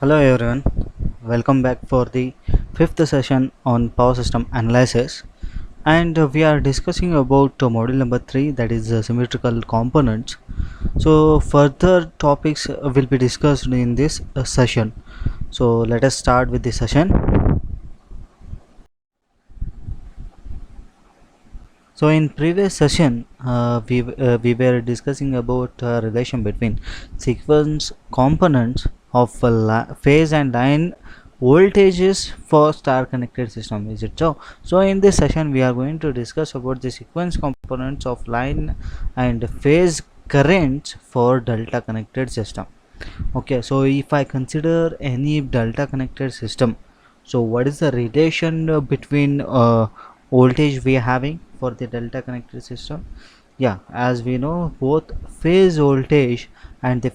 Hello everyone, welcome back for the fifth session on power system analysis, and we are discussing about module number 3, that is symmetrical components. So further topics will be discussed in this session. So let us start with the session. So in previous session we were discussing about relation between sequence components of phase and line voltages for star connected system. Is it so? So in this session we are going to discuss about the sequence components of line and phase currents for delta connected system. Okay, so if I consider any delta connected system, so what is the relation between voltage we are having for the delta connected system? Yeah, as we know, both phase voltage and the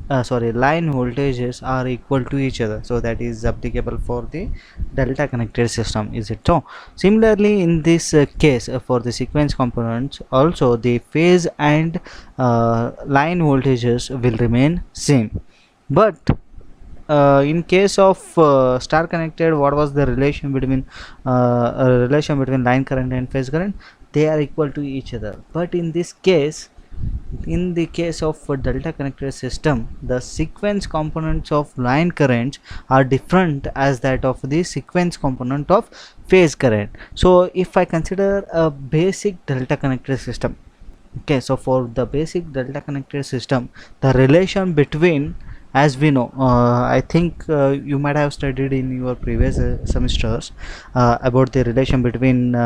line voltages are equal to each other, so that is applicable for the delta connected system. Is it so? Similarly, in this case, for the sequence components also, the phase and line voltages will remain same, but in case of star connected, what was the relation between line current and phase current? They are equal to each other. But in this case, in the case of a delta connected system, the sequence components of line currents are different as that of the sequence component of phase current. So if I consider a basic delta connected system, okay, so for the basic delta connected system, the relation between, as we know, I think you might have studied in your previous semesters about the relation between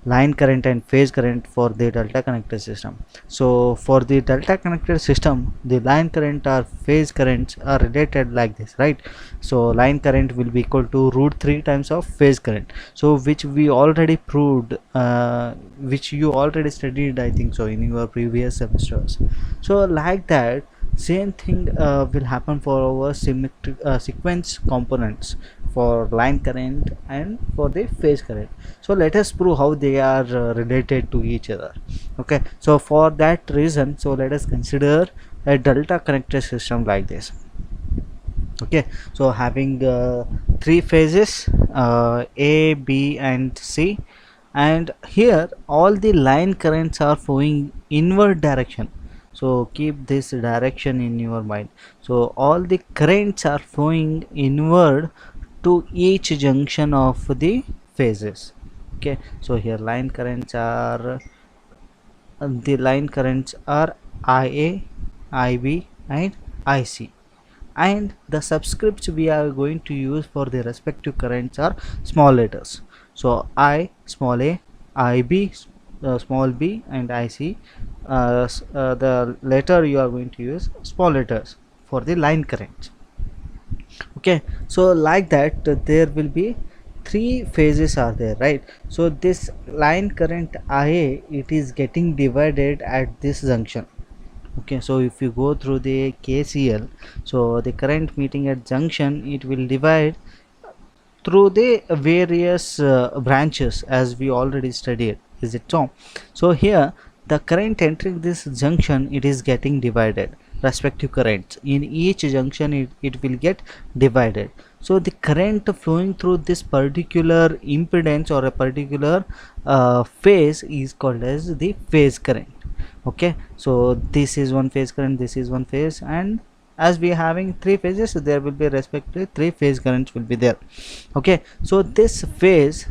line current and phase current for the delta connected system. So for the delta connected system, the line current or phase currents are related like this, right? So line current will be equal to root 3 times of phase current, so which we already proved, which you already studied, I think so, in your previous semesters. So like that, same thing will happen for our symmetric sequence components for line current and for the phase current. So let us prove how they are related to each other. Okay, so for that reason, so let us consider a delta connected system like this. Okay, so having three phases, A, B and C, and here all the line currents are flowing inward direction. So keep this direction in your mind. So all the currents are flowing inward to each junction of the phases. Okay, so here the line currents are IA, IB and IC, and the subscripts we are going to use for the respective currents are small letters. So I small a, IB small b and IC, the letter you are going to use small letters for the line current. Okay, so like that, there will be three phases are there, right? So this line current IA, it is getting divided at this junction. Okay, so if you go through the KCL, so the current meeting at junction, it will divide through the various branches, as we already studied. Is it so? So here the current entering this junction, it is getting divided, respective currents in each junction, it will get divided. So the current flowing through this particular impedance or a particular phase is called as the phase current. Okay, so this is one phase current, this is one phase, and as we are having three phases, so there will be respectively three phase currents will be there. Okay, so this phase,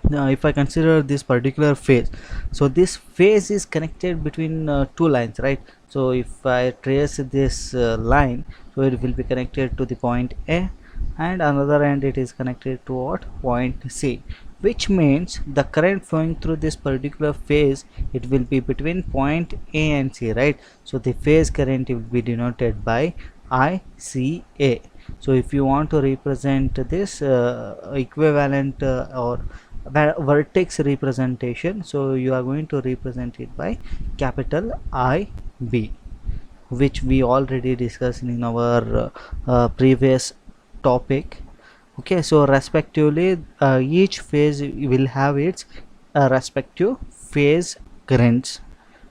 now if I consider this particular phase, so this phase is connected between two lines, right? So if I trace this line, so it will be connected to the point A, and another end it is connected to what, point C, which means the current flowing through this particular phase, it will be between point A and C, right? So the phase current will be denoted by ICA. So if you want to represent this equivalent or vertex representation, so you are going to represent it by capital IB, which we already discussed in our previous topic. Okay, so respectively each phase will have its respective phase currents.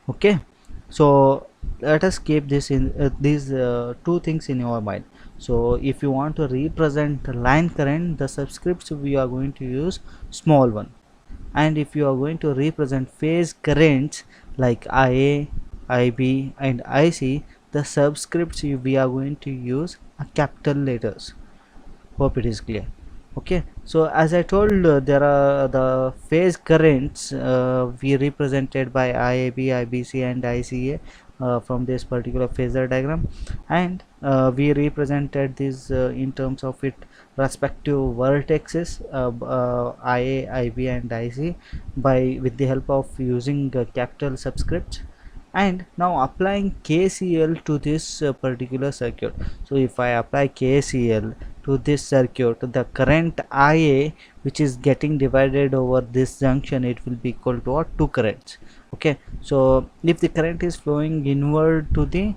Okay, so let us keep this in these two things in your mind. So if you want to represent the line current, the subscripts we are going to use small one, and if you are going to represent phase currents like IA, IB and IC, the subscripts we are going to use a capital letters. Hope it is clear. Okay, so as I told, there are the phase currents we represented by IAB, IBC and ICA from this particular phasor diagram, and we represented this in terms of its respective vertexes, IA, IB and IC, by with the help of using capital subscripts, and now applying KCL to this particular circuit. So if I apply KCL to this circuit, the current IA which is getting divided over this junction, it will be equal to what? Two currents. Okay, so if the current is flowing inward to the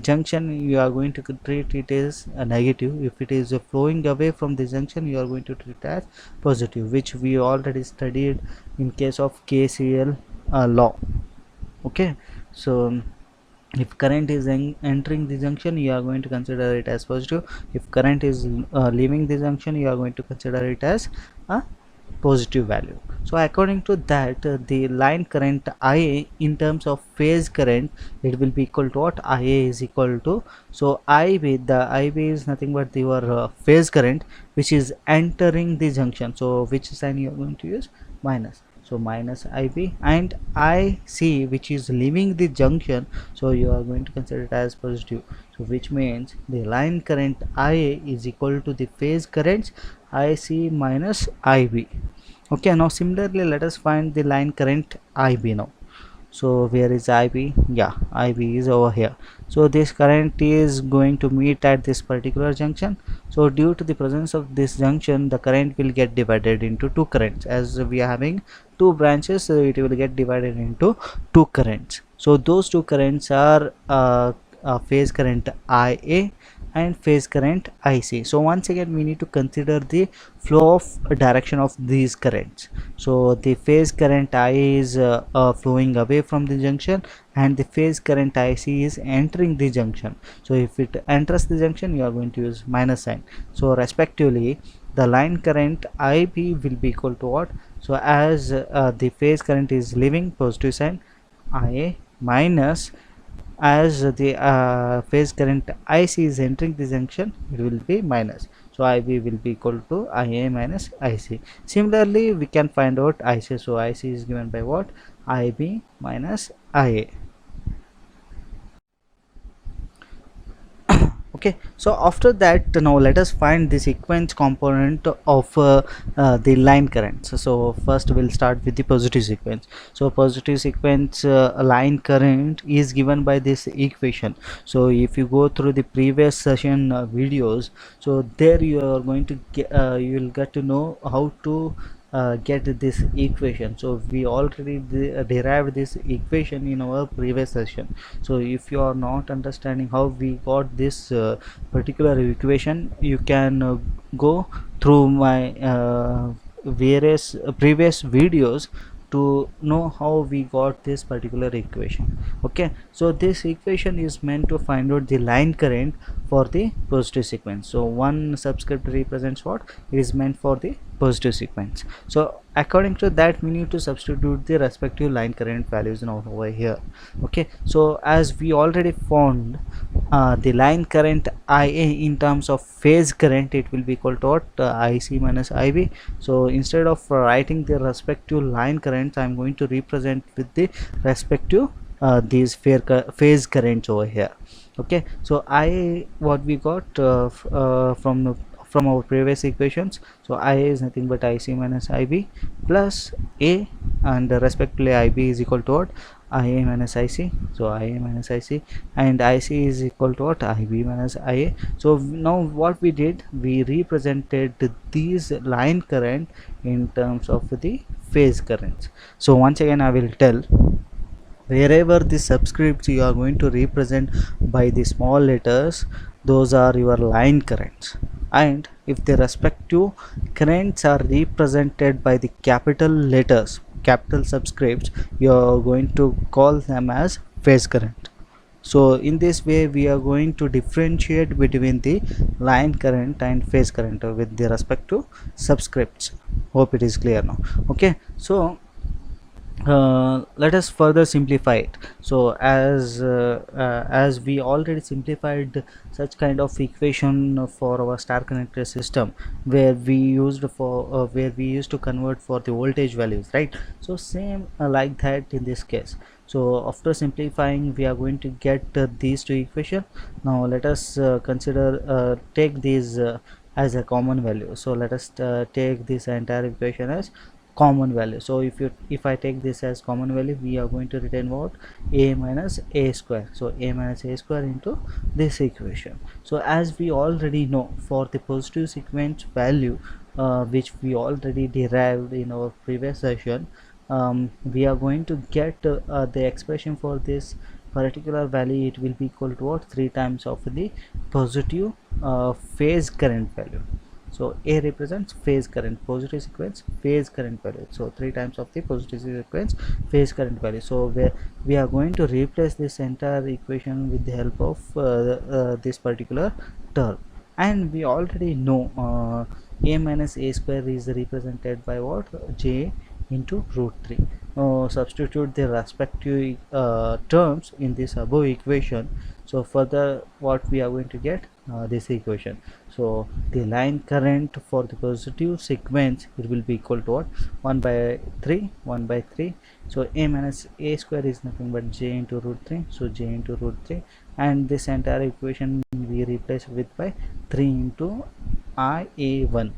junction, you are going to treat it as a negative. If it is flowing away from the junction, you are going to treat it as positive, which we already studied in case of KCL law. Okay, so if current is entering the junction, you are going to consider it as positive. If current is leaving the junction, you are going to consider it as a positive value. So according to that, the line current IA in terms of phase current, it will be equal to what? IA is equal to, so IB, the IB is nothing but your phase current which is entering the junction. So which sign you are going to use? Minus. So minus IB, and IC which is leaving the junction, so you are going to consider it as positive. So which means the line current IA is equal to the phase currents IC minus IB. Okay, now similarly let us find the line current IB now. So where is IB? Yeah, IB is over here. So this current is going to meet at this particular junction. So due to the presence of this junction, the current will get divided into two currents. As we are having two branches, so it will get divided into two currents. So those two currents are phase current IA and phase current IC. So once again we need to consider the flow of direction of these currents. So the phase current IA is flowing away from the junction, and the phase current IC is entering the junction. So if it enters the junction, you are going to use minus sign. So respectively, the line current IB will be equal to what? So as the phase current is leaving, positive sign IA, minus as the phase current IC is entering the junction, it will be minus. So IB will be equal to IA minus IC. Similarly, we can find out IC. So IC is given by what? IB minus IA. Okay, so after that, now let us find the sequence component of the line currents. So first we'll start with the positive sequence. So positive sequence line current is given by this equation. So if you go through the previous session videos, so there you are going to get you will get to know how to get this equation. So we already derived this equation in our previous session. So if you are not understanding how we got this particular equation, you can go through my various previous videos to know how we got this particular equation. Okay, so this equation is meant to find out the line current for the positive sequence. So one subscript represents what? It is meant for the positive sequence. So according to that, we need to substitute the respective line current values now over here. Okay, so as we already found the line current IA in terms of phase current, it will be equal to what? IC minus IB. So instead of writing the respective line currents, I am going to represent with the respective these phase currents over here. Okay, so what we got from our previous equations, so IA is nothing but IC minus IB plus A, and respectively IB is equal to what? IA minus IC. So IA minus IC, and IC is equal to what? IB minus IA. So now what we did, we represented these line current in terms of the phase currents. So once again I will tell, wherever the subscripts you are going to represent by the small letters, those are your line currents, and if the respective currents are represented by the capital letters, capital subscripts, you are going to call them as phase current. So in this way we are going to differentiate between the line current and phase current with the respect to subscripts. Hope it is clear now. Okay, so let us further simplify it. So as we already simplified such kind of equation for our star connected system, where we used to convert for the voltage values, right? So same like that in this case. So after simplifying we are going to get these two equation. Now let us consider take these as a common value. So let us take this entire equation as common value. So if I take this as common value, we are going to retain what? A minus a square. So a minus a square into this equation. So as we already know, for the positive sequence value which we already derived in our previous session, we are going to get the expression for this particular value. It will be equal to what? 3 times of the positive phase current value. So A represents phase current, positive sequence phase current value. So 3 times of the positive sequence phase current value. So where we are going to replace this entire equation with the help of this particular term. And we already know a minus a square is represented by what? J into root 3. Substitute the respective terms in this above equation. So further what we are going to get? This equation. So the line current for the positive sequence, it will be equal to what? 1 by 3, 1 by 3. So a minus a square is nothing but j into root 3. So j into root 3, and this entire equation we replace with by 3 into ia1,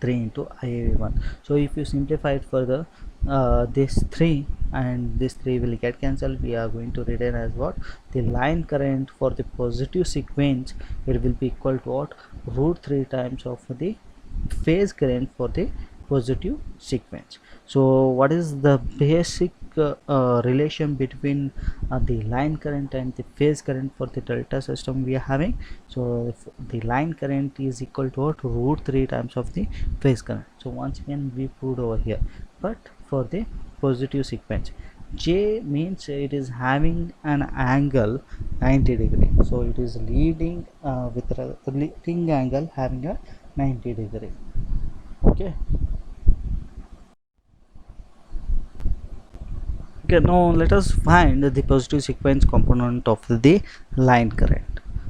3 into ia1. So if you simplify it further, this 3 and this 3 will get cancelled. We are going to retain as what? The line current for the positive sequence, it will be equal to what? Root 3 times of the phase current for the positive sequence. So what is the basic relation between the line current and the phase current for the delta system we are having? So if the line current is equal to what? Root 3 times of the phase current. So once again we proved over here. But for the positive sequence, J means it is having an angle 90 degree. So it is leading with a leading angle having a 90 degree. Okay. Okay, now let us find the positive sequence component of the line current.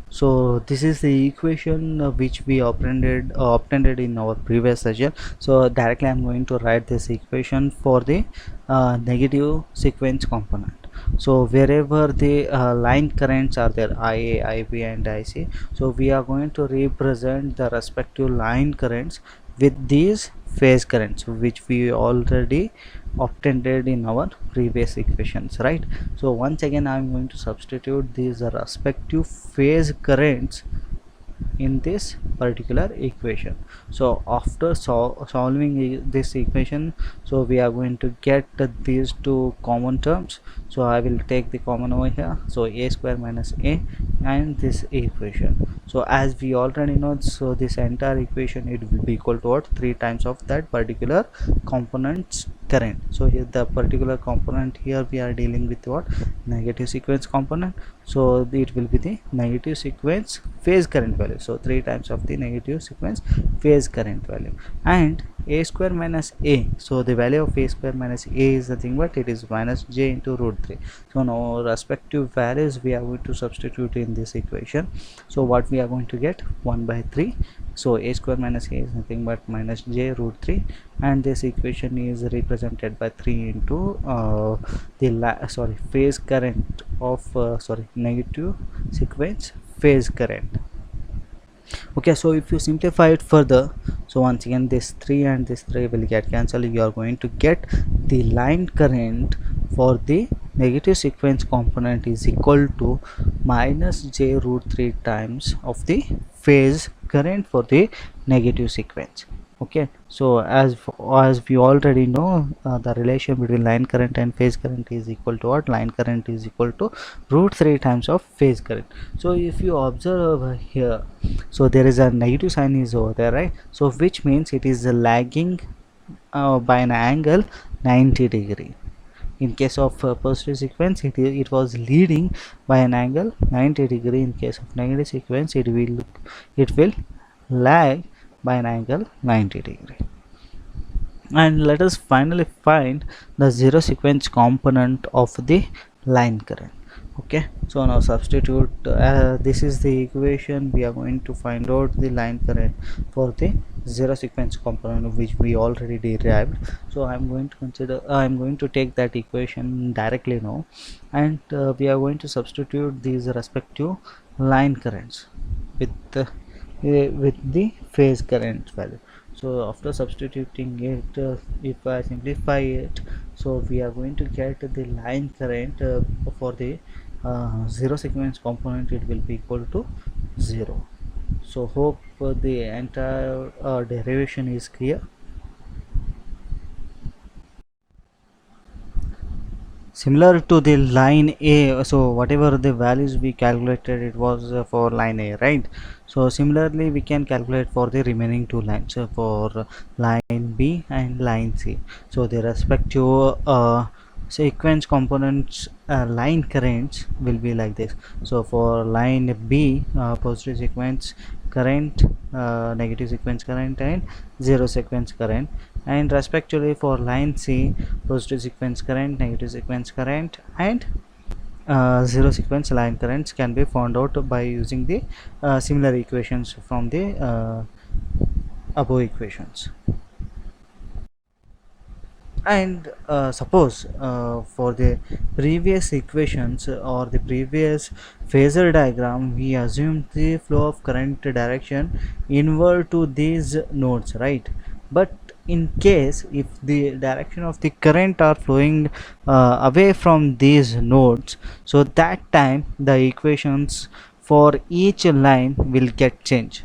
So this is the equation which we obtained in our previous session. So directly I'm going to write this equation for the negative sequence component. So wherever the line currents are there, IA, IB and IC, so we are going to represent the respective line currents with these phase currents which we already obtained in our previous equations, right? So once again I'm going to substitute these respective phase currents in this particular equation. So after solving this equation, so we are going to get these two common terms. So I will take the common over here. So a square minus a and this equation. So as we already know, so this entire equation, it will be equal to what? 3 times of that particular component's current. So here the particular component, here we are dealing with what? Negative sequence component. So it will be the negative sequence phase current value. So 3 times of the negative sequence phase current value. And a square minus a, so the value of a square minus a is nothing but it is minus j into root 3. So now respective values we are going to substitute in this equation. So what we are going to get? 1 by 3. So a square minus a is nothing but minus j root 3, and this equation is represented by 3 into the phase current of negative sequence phase current. Okay, so if you simplify it further, so once again this 3 and this 3 will get cancelled. You are going to get the line current for the negative sequence component is equal to minus j root 3 times of the phase current for the negative sequence. Okay, so as we already know, the relation between line current and phase current is equal to what? Line current is equal to root 3 times of phase current. So if you observe over here, so there is a negative sign is over there, right? So which means it is lagging by an angle 90 degree. In case of positive sequence, it was leading by an angle 90 degree. In case of negative sequence, it will lag by an angle 90 degree. And let us finally find the zero sequence component of the line current. Okay, so now substitute this is the equation. We are going to find out the line current for the zero sequence component, which we already derived. So I'm going to take that equation directly now, and we are going to substitute these respective line currents with the phase current value. So after substituting it, if I simplify it, so we are going to get the line current for the zero sequence component. It will be equal to 0. So hope the entire derivation is clear. Similar to the line A, so whatever the values we calculated, it was for line A, right? So similarly we can calculate for the remaining two lines, for line B and line C. So the respective sequence components line currents will be like this. So for line B, positive sequence current, negative sequence current, and zero sequence current. And respectively for line C, positive sequence current, negative sequence current, and zero sequence line currents can be found out by using the similar equations from the above equations. And suppose for the previous equations or the previous phasor diagram, we assume the flow of current direction inward to these nodes, right? But in case if the direction of the current are flowing away from these nodes, so that time the equations for each line will get changed.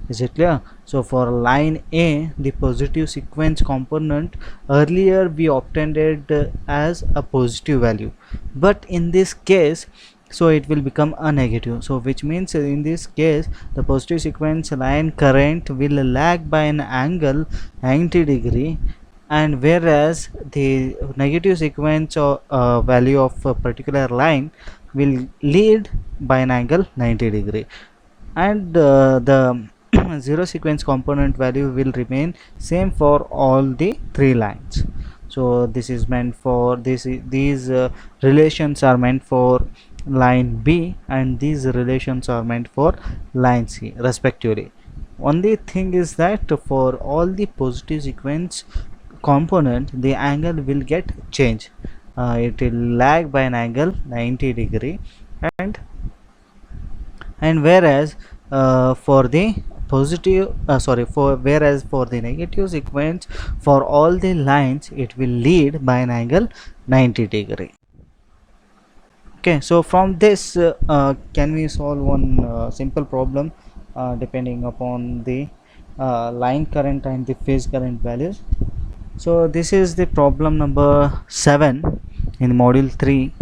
Is it clear? So for line A, the positive sequence component, earlier we obtained it as a positive value, but in this case, so it will become a negative. So which means in this case the positive sequence line current will lag by an angle 90 degree, and whereas the negative sequence or value of a particular line will lead by an angle 90 degree. And the zero sequence component value will remain same for all the three lines. So this is meant for these relations are meant for line B, and these relations are meant for line C respectively. Only thing is that for all the positive sequence component, the angle will get changed. It will lag by an angle 90 degree, and whereas for the positive whereas for the negative sequence, for all the lines it will lead by an angle 90 degree. Okay, so from this can we solve one simple problem depending upon the line current and the phase current values? So this is the problem number 7 in module 3,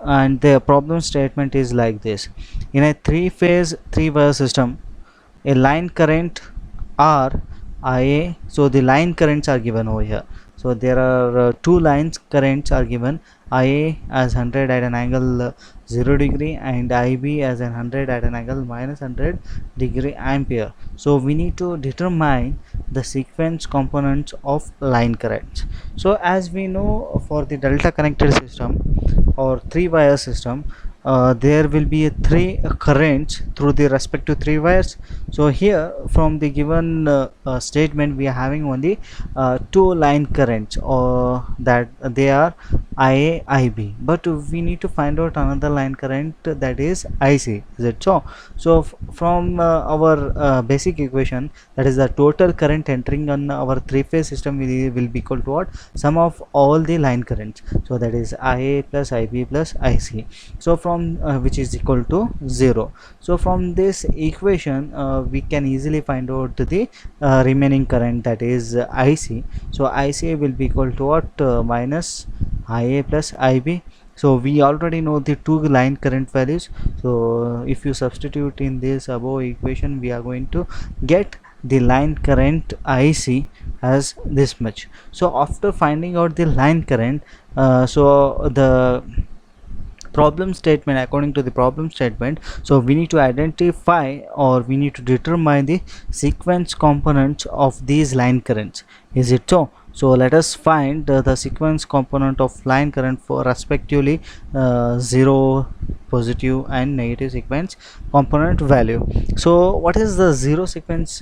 and the problem statement is like this. In a three-phase three-wire system, a line current R IA, so the line currents are given over here. So there are two lines currents are given, IA as 100 at an angle 0 degree and IB as an 100 at an angle minus 100 degree ampere. So we need to determine the sequence components of line currents. So as we know, for the delta connected system or three wire system, there will be three currents through the respective three wires. So here from the given statement, we are having only two line currents, or that they are IA IB, but we need to find out another line current, that is IC. Is it so? So from our basic equation, that is the total current entering on our three phase system will be equal to what? Sum of all the line currents. So that is IA plus IB plus IC. So from which is equal to 0. So from this equation we can easily find out the remaining current, that is IC. So IC will be equal to what? Minus IA plus IB. So we already know the two line current values. So if you substitute in this above equation, we are going to get the line current IC as this much. So after finding out the line current, so the problem statement, according to the problem statement, so we need to identify or we need to determine the sequence components of these line currents. Is it so? So let us find the sequence component of line current for respectively 0, positive and negative sequence component value. So what is the zero sequence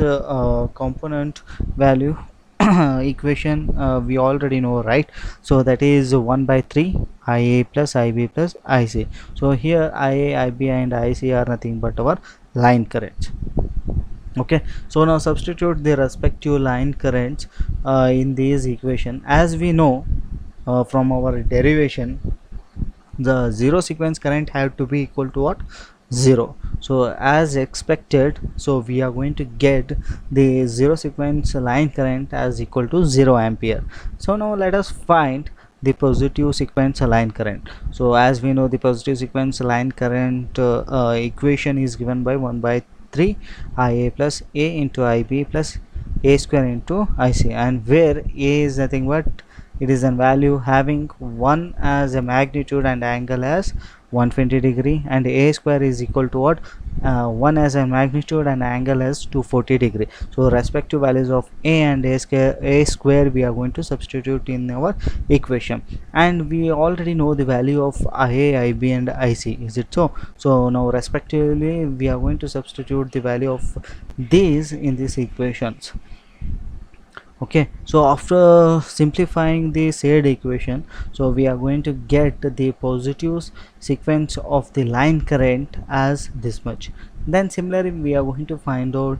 component value equation? We already know, right? So that is 1 by 3 IA plus IB plus IC. So here IA, IB and IC are nothing but our line currents. Okay, so now substitute the respective line currents in this equation. As we know from our derivation, the zero sequence current have to be equal to what? 0. So as expected, so we are going to get the zero sequence line current as equal to 0 ampere. So now let us find the positive sequence line current. So as we know, the positive sequence line current equation is given by 1 by 3 IA plus A into IB plus A square into IC, and where A is nothing but it is a value having 1 as a magnitude and angle as 120 degree, and A square is equal to what? 1 as a magnitude and angle as 240 degree. So respective values of A and A square we are going to substitute in our equation, and we already know the value of IA, IB and IC. Is it so? So now respectively we are going to substitute the value of these in these equations. Okay, so after simplifying the said equation, so we are going to get the positive sequence of the line current as this much. Then similarly we are going to find out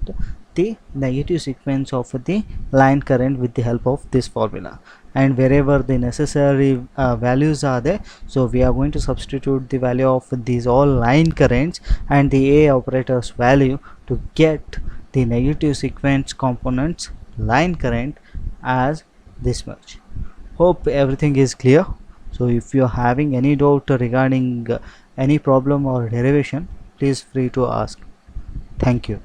the negative sequence of the line current with the help of this formula, and wherever the necessary values are there, so we are going to substitute the value of these all line currents and the A operator's value to get the negative sequence components line current as this much. Hope everything is clear. So if you are having any doubt regarding any problem or derivation, please free to ask. Thank you.